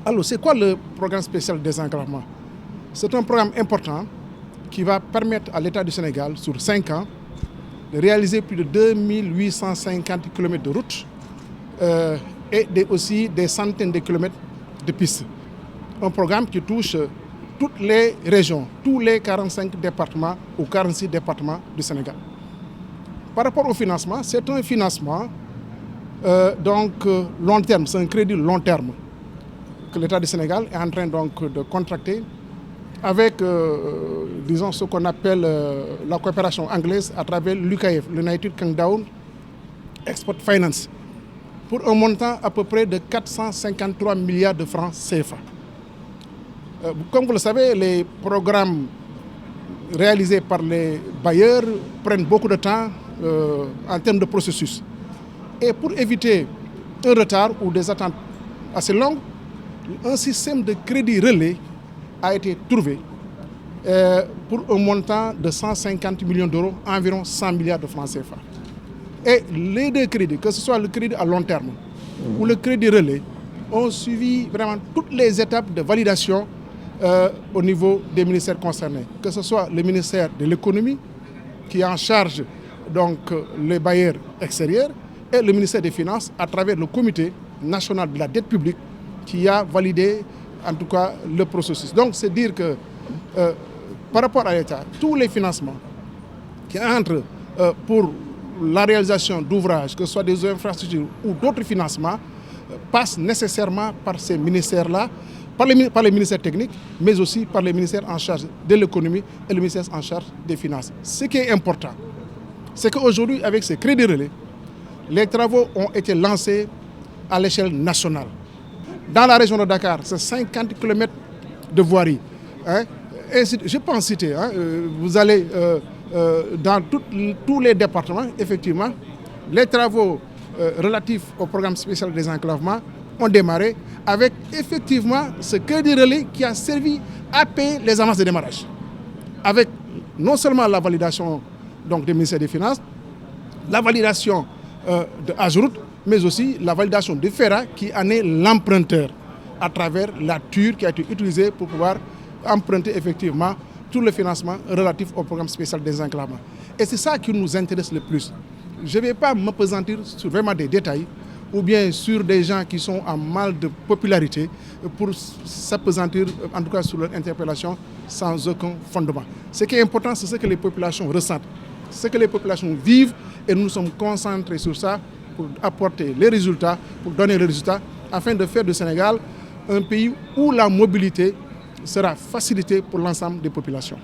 Alors, c'est quoi le programme spécial de désenclavement? C'est un programme important qui va permettre à l'État du Sénégal, sur 5 ans, de réaliser plus de 2850 km de route et aussi des centaines de kilomètres de pistes. Un programme qui touche toutes les régions, tous les 45 départements ou 46 départements du Sénégal. Par rapport au financement, c'est un financement long terme, c'est un crédit long terme que l'État du Sénégal est en train de contracter avec, disons, ce qu'on appelle la coopération anglaise à travers l'UKF, l'United Kingdom Export Finance, pour un montant à peu près de 453 milliards de francs CFA. Comme vous le savez, les programmes réalisés par les bailleurs prennent beaucoup de temps en termes de processus. Et pour éviter un retard ou des attentes assez longues, un système de crédit relais a été trouvé pour un montant de 150 millions d'euros, environ 100 milliards de francs CFA. Et les deux crédits, que ce soit le crédit à long terme ou le crédit relais, ont suivi vraiment toutes les étapes de validation au niveau des ministères concernés, que ce soit le ministère de l'économie qui est en charge les bailleurs extérieurs et le ministère des Finances à travers le comité national de la dette publique qui a validé en tout cas le processus. Donc c'est dire que par rapport à l'État, tous les financements qui entrent pour la réalisation d'ouvrages, que ce soit des infrastructures ou d'autres financements, passent nécessairement par ces ministères-là, par les ministères techniques, mais aussi par les ministères en charge de l'économie et le ministère en charge des finances. Ce qui est important, c'est qu'aujourd'hui, avec ces crédits relais, les travaux ont été lancés à l'échelle nationale. Dans la région de Dakar, c'est 50 km de voirie. Je peux en citer. Vous allez dans tous les départements, effectivement, les travaux relatifs au programme spécial de désenclavement ont démarré avec effectivement ce crédit relais qui a servi à payer les avances de démarrage. Avec non seulement la validation du ministère des Finances, la validation de AGEROUTE, mais aussi la validation de FERA qui en est l'emprunteur à travers la TUR qui a été utilisée pour pouvoir emprunter effectivement tout le financement relatif au programme spécial de désenclavement. Et c'est ça qui nous intéresse le plus. Je ne vais pas m'appesantir sur vraiment des détails ou bien sur des gens qui sont en mal de popularité pour s'appesantir en tout cas sur leur interpellation sans aucun fondement. Ce qui est important, c'est ce que les populations ressentent, ce que les populations vivent et nous sommes concentrés sur ça pour apporter les résultats, pour donner les résultats afin de faire du Sénégal un pays où la mobilité sera facilitée pour l'ensemble des populations.